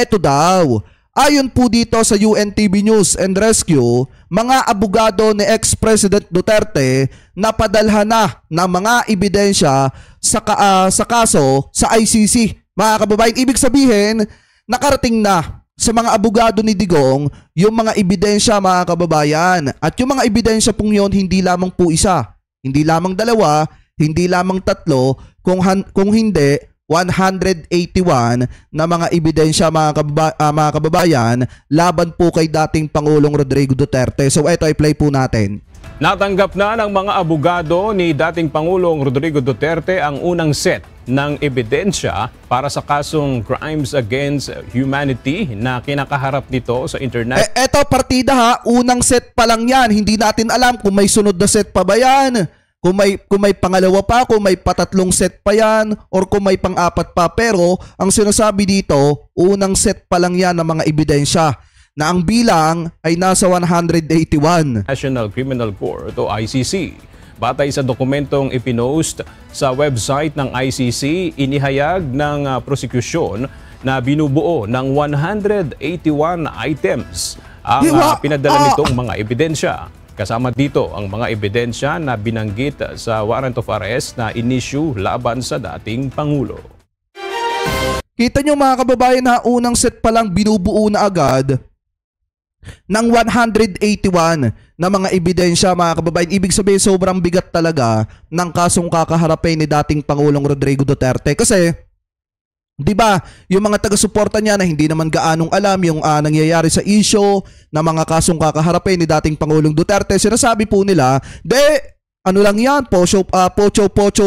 Eto daw, ayon po dito sa UNTV News and Rescue, mga abogado ni ex-President Duterte napadalhan na ng mga ebidensya sa kaso sa ICC. Mga kababayan, ibig sabihin, nakarating na sa mga abogado ni Digong yung mga ebidensya, mga kababayan. At yung mga ebidensya pong yun, hindi lamang po isa, hindi lamang dalawa, hindi lamang tatlo, kung hindi 181 na mga ebidensya, mga kababayan, laban po kay dating Pangulong Rodrigo Duterte. So ito ay play po natin. Natanggap na ng mga abogado ni dating Pangulong Rodrigo Duterte ang unang set ng ebidensya para sa kasong Crimes Against Humanity na kinakaharap nito sa international. Eto partida ha, unang set pa lang yan. Hindi natin alam kung may sunod na set pa ba yan. Kung may pangalawa pa, kung may patatlong set pa yan, or kung may pang-apat pa. Pero ang sinasabi dito, unang set pa lang yan ng mga ebidensya na ang bilang ay nasa 181. National Criminal Court o ICC. Batay sa dokumentong ipinost sa website ng ICC, inihayag ng prosekusyon na binubuo ng 181 items ang pinadala nitong mga ebidensya. Kasama dito ang mga ebidensya na binanggit sa warrant of arrest na inisyu laban sa dating Pangulo. Kita nyo mga kababayan na unang set pa lang binubuo na agad ng 181 na mga ebidensya, mga kababayan. Ibig sabihin sobrang bigat talaga ng kasong kakaharapin ni dating Pangulong Rodrigo Duterte. Kasi di ba, yung mga taga-suporta niya na hindi naman gaanong alam yung nangyayari sa issue na mga kasong kakaharapin ni dating Pangulong Duterte, sinasabi po nila, ano lang yan, pocho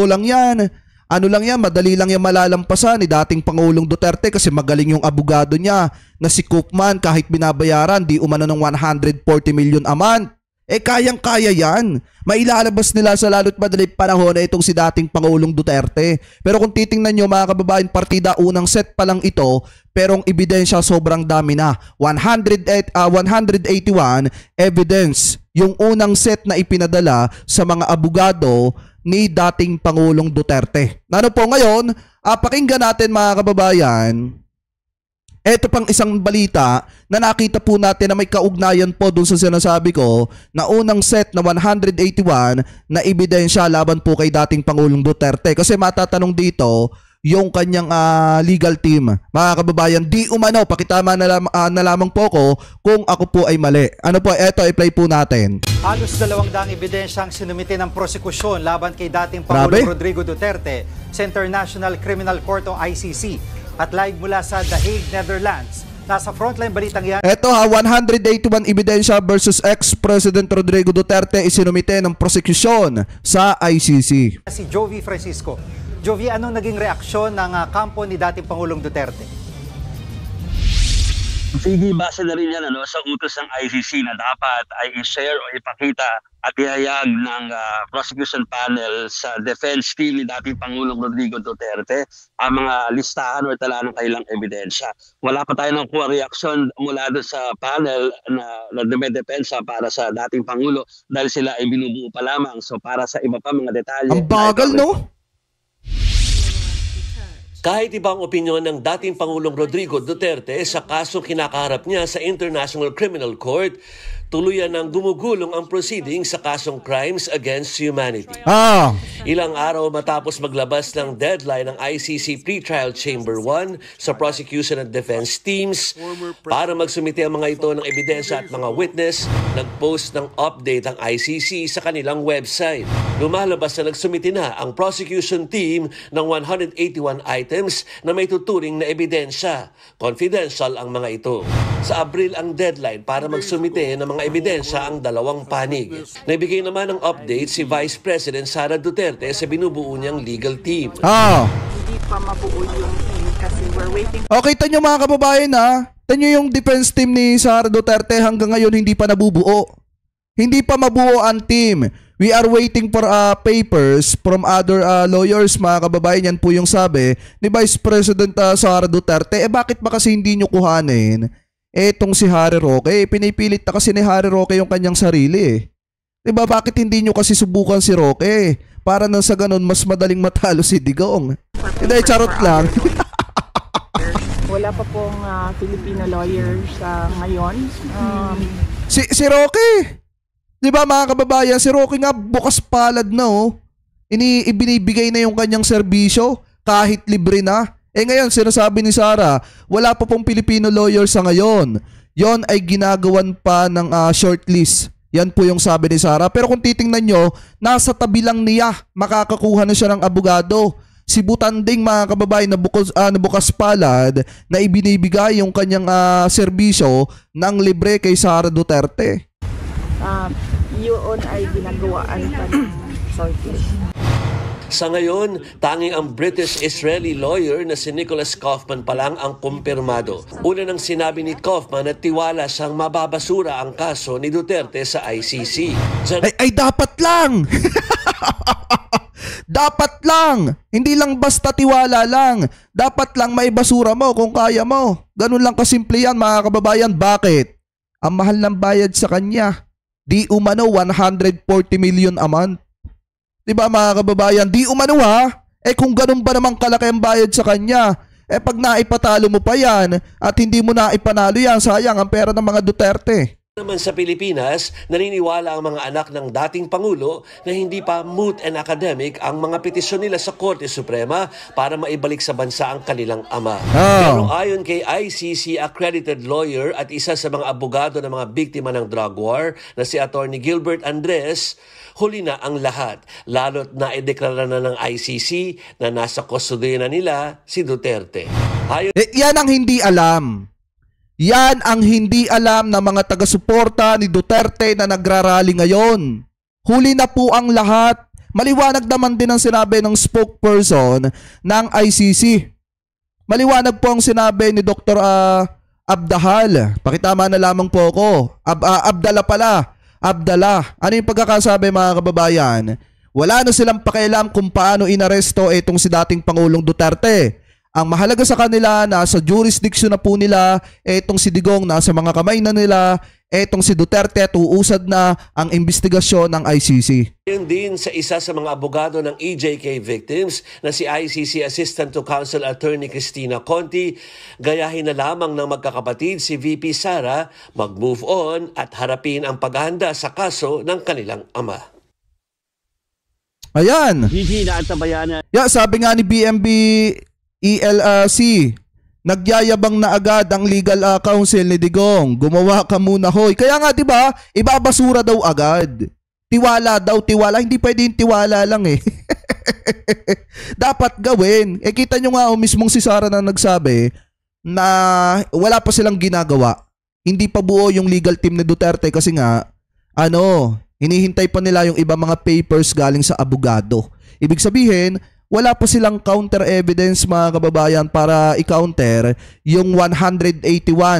lang yan. Ano lang yan, madali lang yan malalampasan ni dating Pangulong Duterte kasi magaling yung abogado niya na si Cookman, kahit binabayaran, di umano ng 140 million a month. Kayang-kaya yan. Mailalabas nila sa lalo't madaling panahon na itong si dating Pangulong Duterte. Pero kung titingnan nyo mga kababayan, partida, unang set pa lang ito, pero ang ebidensya sobrang dami na. 181 evidence yung unang set na ipinadala sa mga abogado ni dating Pangulong Duterte. Ano po ngayon, pakinggan natin mga kababayan. Ito pang isang balita na nakita po natin na may kaugnayan po dun sa sinasabi ko na unang set na 181 na ebidensya laban po kay dating Pangulong Duterte. Kasi matatanong dito yung kanyang legal team. Mga kababayan, di umano, pakitama na lamang po ko kung ako po ay mali. Ano po, eto, i-play po natin. Halos 200 ebidensyang sinumite ng prosekusyon laban kay dating Pangulong Rodrigo Duterte sa International Criminal Court o ICC. At live mula sa The Hague, Netherlands. Nasa frontline balitang yan. Ito 181 ebidensya versus ex-President Rodrigo Duterte isinumite ng prosekusyon sa ICC. Si Jovi Francisco. Jovi, anong naging reaksyon ng kampo ni dating Pangulong Duterte? Sige, base na rin yan sa utos ng ICC na dapat ay i-share o ipakita at ihayag ng prosecution panel sa defense team ni dating Pangulong Rodrigo Duterte ang mga listahan o tala ng kailang ebidensya. Wala pa tayo ng kuha reaksyon mula doon sa panel na dumedepensa para sa dating Pangulo dahil sila ay binubuo pa lamang. So para sa iba pa mga detalye. Ang bagal, no? Kahit ibang opinyon ng dating Pangulong Rodrigo Duterte sa kaso kinakaharap niya sa International Criminal Court, tuluyan ng gumugulong ang proceedings sa kasong Crimes Against Humanity. Ilang araw matapos maglabas ng deadline ng ICC Pretrial Chamber 1 sa prosecution and defense teams para magsumite ang mga ito ng ebidensya at mga witness, nag-post ng update ang ICC sa kanilang website. Lumalabas na nagsumite na ang prosecution team ng 181 items na may tuturing na ebidensya. Confidential ang mga ito. Sa Abril ang deadline para magsumite ng mga ebidensya ang dalawang panig. Nagbigay naman ng update si Vice President Sara Duterte sa binubuo niyang legal team. Hindi pa mabuo yung team kasi we're waiting. Okay, tanyo mga kababayan tanyo yung defense team ni Sara Duterte hanggang ngayon hindi pa nabubuo. Hindi pa mabuo ang team. We are waiting for papers from other lawyers, mga kababayan. Yan po yung sabi ni Vice President Sara Duterte. Bakit ba kasi hindi nyo kuhanin etong si Harry Roque? Pinipilit na kasi ni Harry Roque yung kanyang sarili. Diba, bakit hindi nyo kasi subukan si Roque? Para nang sa ganun, mas madaling matalo si Digong. Hindi, charot lang. wala pa pong Filipino lawyers ngayon. Si Rocky, di ba mga kababayan, si Rocky nga bukas palad na oh. Ibinibigay na yung kanyang serbisyo kahit libre na. Ngayon sinasabi ni Sara, wala pa pong Filipino lawyer sa ngayon. Yon ay ginagawan pa ng shortlist. Yan po yung sabi ni Sara. Pero kung titingnan nyo, nasa tabi lang niya, makakakuha na siya ng abogado. Si Butanding mga kababayan na bukas palad na ibinibigay yung kanyang serbisyo ng libre kay Sara Duterte. Yun ay ginagawaan pa ng shortlist. Sa ngayon, tanging ang British-Israeli lawyer na si Nicholas Kaufman pa lang ang kumpirmado. Una nang sinabi ni Kaufman na tiwala siyang mababasura ang kaso ni Duterte sa ICC. Ay dapat lang! Dapat lang! Hindi lang basta tiwala lang. Dapat lang maibasura mo kung kaya mo. Ganun lang kasimple yan mga kababayan. Bakit? Ang mahal ng bayad sa kanya. Di umano 140 million a month. Diba mga kababayan, di umano ha? Kung ganun ba namang kalaki ang bayad sa kanya, pag naipatalo mo pa yan at hindi mo naipanalo yan, sayang ang pera ng mga Duterte. Naman sa Pilipinas, naniniwala ang mga anak ng dating Pangulo na hindi pa moot and academic ang mga petisyon nila sa Korte Suprema para maibalik sa bansa ang kanilang ama. Pero ayon kay ICC accredited lawyer at isa sa mga abogado ng mga biktima ng drug war na si Attorney Gilbert Andres, huli na ang lahat, lalo't naideklara na ng ICC na nasa kustodiya na nila si Duterte. Yan ang hindi alam. Yan ang hindi alam ng mga taga-suporta ni Duterte na nagrarally ngayon. Huli na po ang lahat. Maliwanag naman din ang sinabi ng spokesperson ng ICC. Maliwanag po ang sinabi ni Dr. Abdahal. Pakitama na lamang po ako. Abdala pala. Abdala. Ano yung pagkakasabi mga kababayan? Wala na silang pakialam kung paano inaresto itong si dating Pangulong Duterte. Ang mahalaga sa kanila, nasa jurisdiction na po nila, itong si Digong nasa mga kamay na nila, itong si Duterte tuusad na ang investigasyon ng ICC. Yun din sa isa sa mga abogado ng EJK victims na si ICC Assistant to Counsel Attorney Cristina Conti, gayahin na lamang ng magkakapatid si VP Sara mag-move on at harapin ang paghahanda sa kaso ng kanilang ama. Ayan. Sabi nga ni BMB ELC, nagyayabang na agad ang legal counsel ni Digong. Gumawa ka muna hoy. Kaya nga 'di ba, ibabasura daw agad. Tiwala daw, tiwala. Hindi pwedeng tiwala lang eh. Dapat gawin. Kita nyo nga mismong si Sara na nagsabi na wala pa silang ginagawa. Hindi pa buo yung legal team ni Duterte kasi nga hinihintay pa nila yung iba mga papers galing sa abogado. Ibig sabihin, wala pa silang counter evidence mga kababayan para i-counter yung 181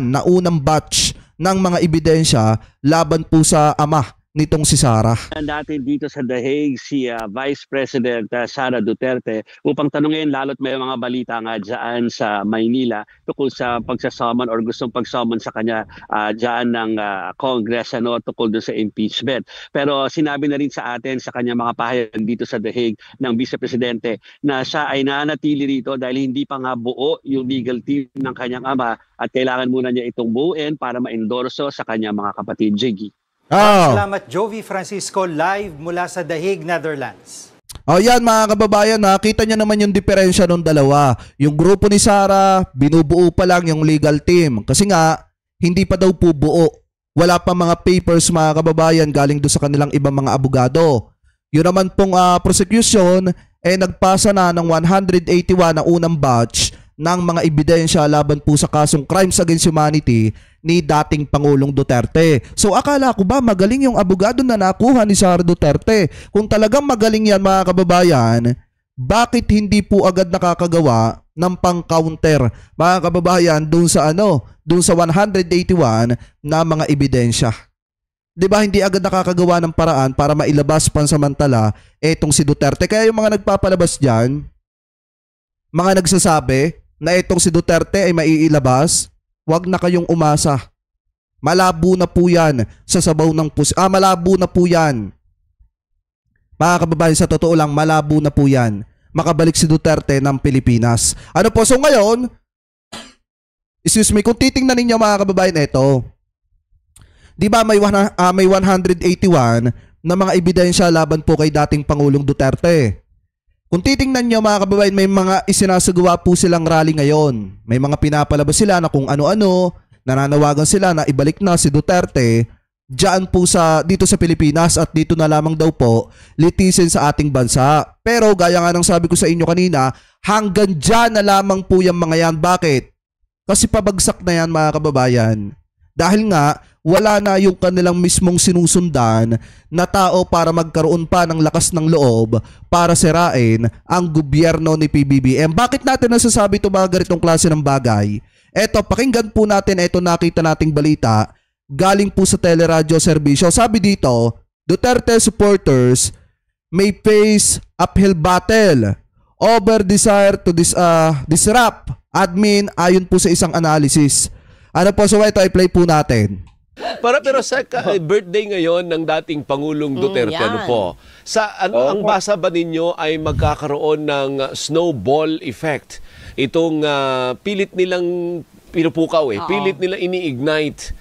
na unang batch ng mga ebidensya laban po sa ama nitong si Sara. Natin dito sa The Hague si Vice President Sara Duterte upang tanungin lalo't may mga balita nga dyan sa Maynila tungkol sa pagsasaman or gustong pagsaman sa kanya dyan ng Congress tungkol doon sa impeachment. Pero sinabi na rin sa atin sa kanya mga pahayag dito sa The Hague ng Vice Presidente na siya ay nanatili rito dahil hindi pa nga buo yung legal team ng kanyang ama at kailangan muna niya itong buuin para ma-endorso sa kanyang mga kapatid. Jiggy. Salamat Jovi Francisco live mula sa The Hague, Netherlands. Yan mga kababayan, nakita niyo naman yung diferensya ng dalawa. Yung grupo ni Sara, binubuo pa lang yung legal team. Kasi nga, hindi pa daw po buo. Wala pa mga papers mga kababayan galing doon sa kanilang ibang mga abogado. Yun naman pong prosecution, nagpasa na ng 181 na unang batch ng mga ebidensya laban po sa kasong crimes against humanity ni dating Pangulong Duterte. So akala ko ba magaling yung abogado na nakuha ni Sara Duterte? Kung talagang magaling yan mga kababayan, bakit hindi po agad nakakagawa ng pang-counter mga kababayan dun sa 181 na mga ebidensya? 'Di ba hindi agad nakakagawa ng paraan para mailabas pansamantala etong si Duterte? Kaya yung mga nagpapalabas diyan, mga nagsasabi na itong si Duterte ay maiilabas, wag na kayong umasa. Malabo na po yan sa sabaw ng malabo na po yan. Mga kababayan, sa totoo lang, malabo na po yan. Makabalik si Duterte ng Pilipinas. So ngayon, Excuse me, kung titingnan ninyo mga kababayan, ito. Di ba may 181 na mga ebidensya laban po kay dating Pangulong Duterte. Kung titingnan nyo mga kababayan, may mga isinasagawa po silang rally ngayon. May mga pinapalabas sila na kung ano-ano, nananawagan sila na ibalik na si Duterte diyan po dito sa Pilipinas at dito na lamang daw po litisin sa ating bansa. Pero gaya nga ng sabi ko sa inyo kanina, hanggang diyan na lamang po yung mga yan. Bakit? Kasi pabagsak na yan mga kababayan. Dahil nga wala na yung kanilang mismong sinusundan na tao para magkaroon pa ng lakas ng loob para sirain ang gobyerno ni PBBM. Bakit natin nasasabi ito mga ganitong klase ng bagay? Eto, pakinggan po natin, eto nakita nating balita galing po sa teleradyo serbisyo. Sabi dito, Duterte supporters may face uphill battle over desire to disrupt admin ayon po sa isang analysis. Ano po, so ito i-play po natin. Pero sa birthday ngayon ng dating Pangulong Duterte, ano po? Ang basa ba ninyo ay magkakaroon ng snowball effect? Itong pilit nilang pinupukaw pilit nila ini-ignite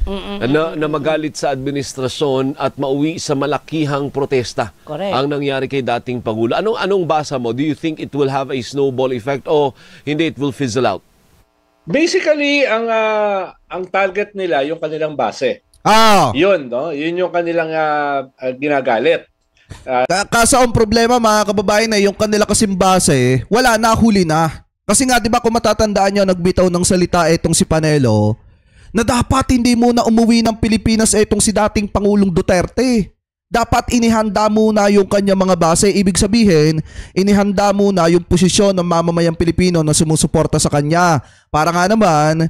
na magalit sa administrasyon at mauwi sa malakihang protesta. Correct. Ang nangyari kay dating Pangulo. Anong basa mo? Do you think it will have a snowball effect o hindi, it will fizzle out? Basically, ang target nila yung kanilang base. Yun, no? Yun yung kanilang ginagalit. Kaso ang problema mga kababayan na yung kanila kasing base, wala na, huli na. Kasi nga 'di ba kung matatandaan niyo, nagbitaw ng salita etong si Panelo na dapat hindi muna umuwi ng Pilipinas etong si dating Pangulong Duterte. Dapat inihanda muna yung kanyang mga base. Ibig sabihin, inihanda muna yung posisyon ng mamamayang Pilipino na sumusuporta sa kanya. Para nga naman,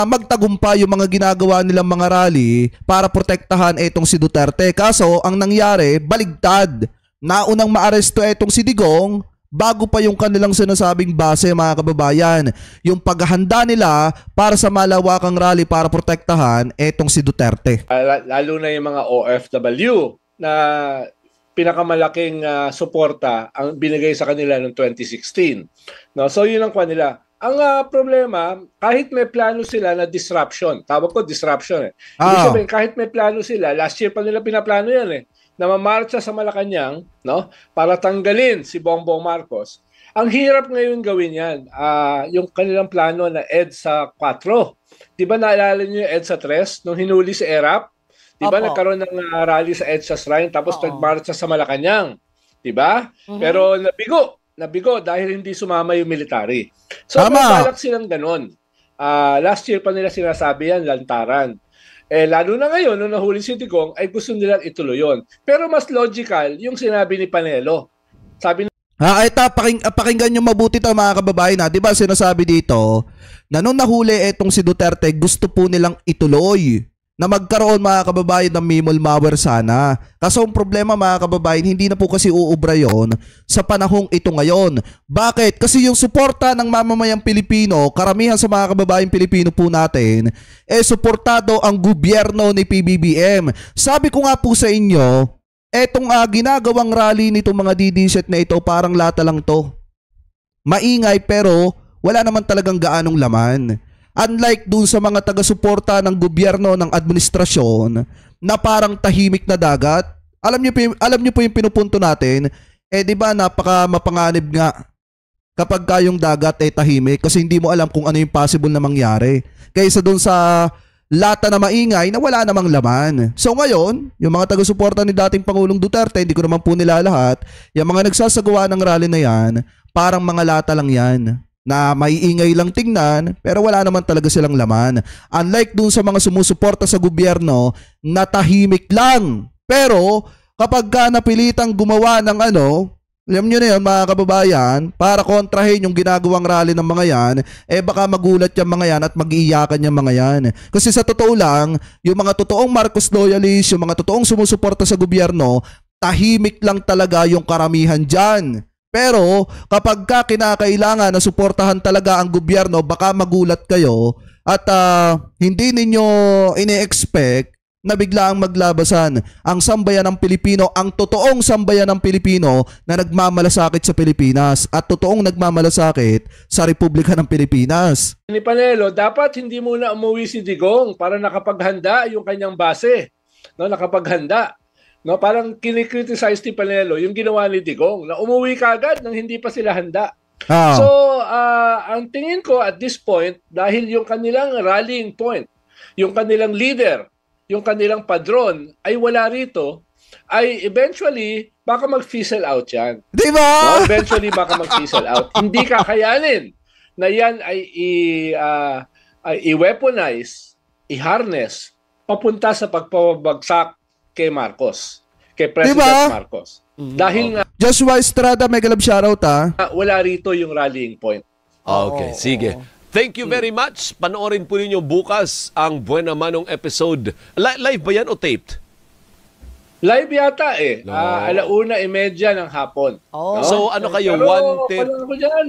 magtagumpay yung mga ginagawa nilang mga rally para protektahan etong si Duterte. Kaso, ang nangyari, baligtad. Naunang maaresto etong si Digong, bago pa yung kanilang sinasabing base mga kababayan. Yung paghahanda nila para sa malawakang rally para protektahan etong si Duterte. Lalo na yung mga OFW na pinakamalaking suporta ang binigay sa kanila noong 2016. No? So yun ang kanila. Ang problema, kahit may plano sila na disruption, tawag ko disruption Ibig sabihin, kahit may plano sila, last year pa nila pinaplano yan na mamarcha sa Malacanang, no, para tanggalin si Bongbong Marcos. Ang hirap ngayon gawin yan. Yung kanilang plano na EDSA 4. Di ba naalala niyo yung EDSA 3 nung hinuli si ERAP? Di ba nagkaroon ng rally sa EDSA Shrine tapos nagmarcha sa Malacanang? Di ba? Pero nabigo dahil hindi sumama yung military. So may balak silang ganun. Last year pa nila sinasabi yan, lantaran. Lalo na ngayon, nung nahuli si Digong, ay gusto nilang ituloy yun. Pero mas logical yung sinabi ni Panelo. Sabi pakinggan nyo mabuti ito mga kababayan. Di ba sinasabi dito na nung nahuli etong si Duterte, gusto po nilang ituloy na magkaroon mga kababayan ng Mimol Mower sana. Kaso ang problema mga kababayan, hindi na po kasi uubra yon sa panahong ito ngayon. Bakit? Kasi yung suporta ng mamamayang Pilipino, karamihan sa mga kababayan Pilipino po natin, suportado ang gobyerno ni PBBM. Sabi ko nga po sa inyo, etong ginagawang rally nitong mga DD-set na ito, parang lata lang to. Maingay pero wala naman talagang gaanong laman. Unlike dun sa mga taga-suporta ng gobyerno ng administrasyon na parang tahimik na dagat. Alam niyo po yung pinupunto natin, di ba napaka mapanganib nga kapag kayong dagat tahimik kasi hindi mo alam kung ano yung possible na mangyari. Kaysa dun sa lata na maingay na wala namang laman. So ngayon, yung mga taga-suporta ni dating Pangulong Duterte, hindi ko naman po nila lahat, yung mga nagsasagawa ng rally na yan, parang mga lata lang yan na maiingay lang tingnan pero wala naman talaga silang laman. Unlike dun sa mga sumusuporta sa gobyerno na tahimik lang. Pero kapag ka napilitang gumawa ng alam nyo na yun mga kababayan, para kontrahin yung ginagawang rally ng mga yan, baka magulat yung mga yan at mag-iiyakan yung mga yan. Kasi sa totoo lang, yung mga totoong Marcos loyalists, yung mga totoong sumusuporta sa gobyerno, tahimik lang talaga yung karamihan dyan. Pero kapag ka kinakailangan na suportahan talaga ang gobyerno, baka magulat kayo at hindi ninyo ine-expect na biglaang maglabasan ang sambayan ng Pilipino, ang totoong sambayan ng Pilipino na nagmamalasakit sa Pilipinas at totoong nagmamalasakit sa Republika ng Pilipinas. Ni Panelo, dapat hindi muna umuwi si Digong para nakapaghanda yung kanyang base. No, nakapaghanda. No, parang kinikriticize ni Panelo yung ginawa ni Digong na umuwi kaagad nang hindi pa sila handa. So, ang tingin ko at this point, dahil yung kanilang rallying point, yung kanilang leader, yung kanilang padron ay wala rito, ay eventually baka mag-fizzle out yan. Di ba? No, eventually baka mag-fizzle out. Hindi kakayanin na yan ay i-weaponize, i-harness, papunta sa pagpapabagsak kay Marcos, kay President Marcos. Dahil nga Joshua Estrada, mega love shoutout wala rito yung rallying point. Okay, sige. Thank you very much. Panoorin po ninyo bukas ang Buena Manong episode. Live ba yan o taped? Live yata eh. No. 1:30 ng hapon. No? So ano kayo? Pero parang ako dyan,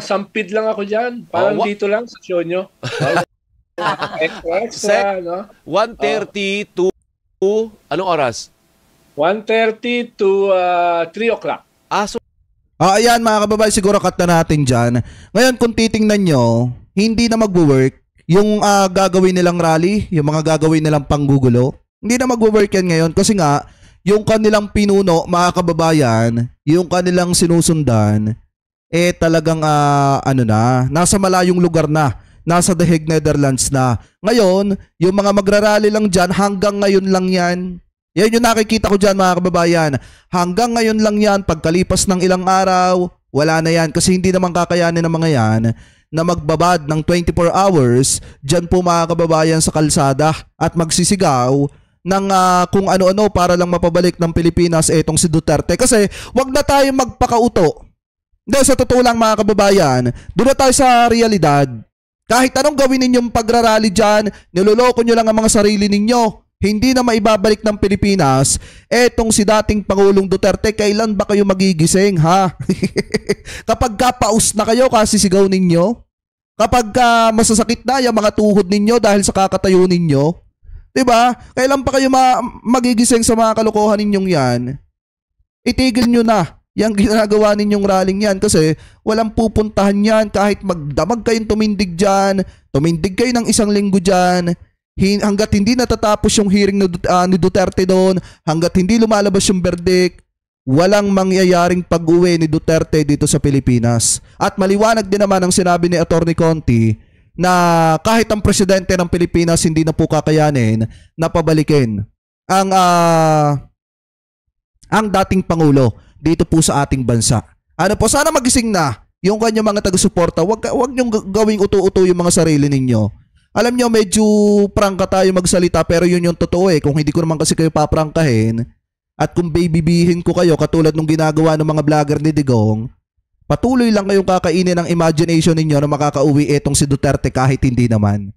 sampid lang ako dyan. Parang dito lang sa show nyo. Extra, no? 1:30 to anong oras? 1:30 to 3 o'clock. So ayan mga kababayan, siguro cut na natin dyan. Ngayon kung titingnan nyo, hindi na mag-work yung gagawin nilang rally, yung mga gagawin nilang panggugulo. Hindi na mag-work yan ngayon kasi nga, yung kanilang pinuno, mga kababayan, yung kanilang sinusundan, talagang nasa malayong lugar na. Nasa The Hague, Netherlands na. Ngayon, yung mga magrarally lang dyan, hanggang ngayon lang yan. Yan yung nakikita ko dyan mga kababayan. Hanggang ngayon lang yan, pagkalipas ng ilang araw, wala na yan. Kasi hindi naman kakayanin ng mga yan na magbabad ng 24 hours dyan po mga kababayan sa kalsada at magsisigaw ng kung ano-ano para lang mapabalik ng Pilipinas etong si Duterte. Kasi wag na tayo magpakauto. Hindi, sa totoo lang mga kababayan, doon na tayo sa realidad. Kahit anong gawin ninyong pagrarally dyan, niloloko nyo lang ang mga sarili ninyo. Hindi na maibabalik ng Pilipinas etong si dating Pangulong Duterte. Kailan ba kayo magigising, ha? Kapag kapaus na kayo kasi sigaw ninyo, kapag masasakit na yung mga tuhod ninyo dahil sa kakatayo ninyo, diba? Kailan pa kayo magigising sa mga kalokohan ninyong yan? Itigil nyo na yung ginagawa ninyong rallying yan kasi walang pupuntahan yan kahit magdamag kayong tumindig dyan, tumindig kayo ng 1 linggo dyan, hanggat hindi natatapos yung hearing ni Duterte doon, hanggat hindi lumalabas yung verdict, walang mangyayaring pag-uwi ni Duterte dito sa Pilipinas. At maliwanag din naman ang sinabi ni Atty. Conti na kahit ang presidente ng Pilipinas hindi na po kakayanin na pabalikin ang dating Pangulo dito po sa ating bansa. Ano po, sana magising na yung kanyang mga taga-suporta. Wag niyong gawing uto-uto yung mga sarili ninyo. Alam nyo, medyo prangka tayo magsalita pero yun yung totoo eh. Kung hindi ko naman kasi kayo paprangkahin at kung babybihin ko kayo katulad nung ginagawa ng mga vlogger ni Digong, patuloy lang kayong kakainin ng imagination ninyo na makakauwi etong si Duterte kahit hindi naman.